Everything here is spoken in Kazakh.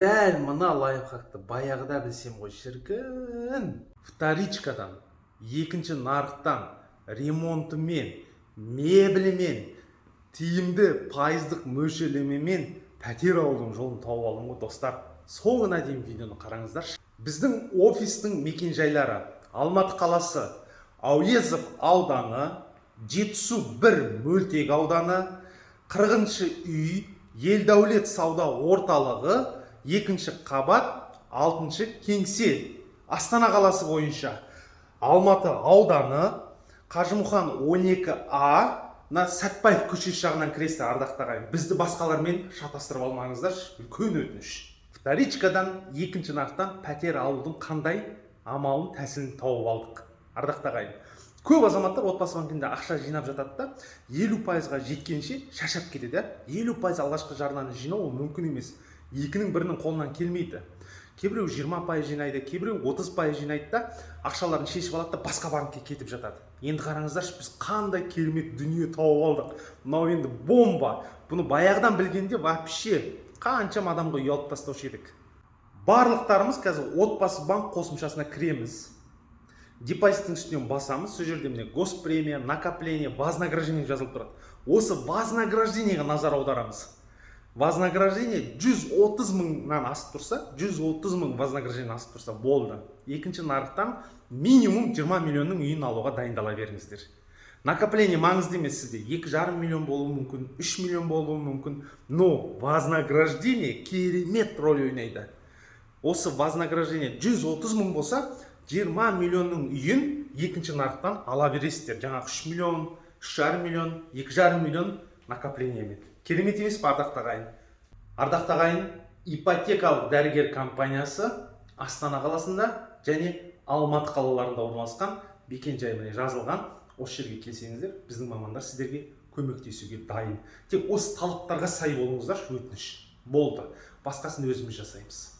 Дәл мына лайфхакты баяғыда білсем ғой шіркін. Вторичкадан, екінші нарықтан, ремонтымен, мебелімен, тиімді пайыздық мөлшерлемемен пәтер алудың жолын тауып алдым ғой достар. Соңына дейін видеоны қараңыздар. Біздің офистің мекенжайлары Алматы қаласы, Әуезов ауданы, Жетісу 1 мөлтек ауданы, 40-шы үй, Елдәулет сауда орталығы, 2-ші қабат, 6-шы кеңсе, Астана қаласы бойынша. Алматы ауданы, Қажымұқан 12А, Сәтпаев көшесі жағынан кіресіздер, ардақты ағайын. Бізді басқалармен шатастырып алмаңыздар, үлкен өтініш. Вторичкадан, 2-ші нарықтан пәтер алудың қандай амалын, тәсілін тауып алдық, ардақты ағайын. Көп азаматтар отбасы банкінде ақша жинап жатады да, 50%-ға жеткенше шаршап кетеді. 50% алғашқы жарнаны жинау ол мүмкін емес. Екінің бірінің қолынан келмейді. Кейбіреу 20% жинайды, кейбіреу 30% жинайды да, ақшаларын шешіп алады да басқа банкке кетіп жатады. Енді қараңыздаршы, біз қандай керемет дүние тауып алдық. Мынау енді бомба. Бұны баяғыдан білгенде вообще қаншама адамға ұялып тастаушы едік. Барлықтарымыз қазір отбасы банк қосымшасына кіреміз. Депозиттің үстінен басамыз, сол жерде міне госпремия, накопление, вознаграждение жазылып тұрады. Осы вознаграждениеге назар аударамыз. Вознаграждение 130 мыңнан асып тұрса, 130 мың вознаграждение асып тұрса болды. Екінші нарықтан минимум 20 миллионның үйін алуға дайындала беріңіздер. Накопление маңызды емес сізде. 2,5 миллион болуы мүмкін, 3 миллион болуы мүмкін. Но вознаграждение керемет роль ойнайды. Осы вознаграждение 130 мың болса, 20 миллионның үйін екінші нарықтан ала бересіздер. Жаңағы 3 миллион, 3,5 миллион, 2,5 миллион накоплениямен. Керемет емес па, ардақты ағайын? Ардақты ағайын, ипотекалық дәрігер компаниясы Астана қаласында және Алматы қалаларында орналасқан, мекенжайы жазылған. Осы жерге келсеңіздер, біздің мамандар сіздерге көмектесуге дайын. Тек осы талаптарға сай болыңыздар, өтініш. Болды. Басқасын өзіміз жасаймыз.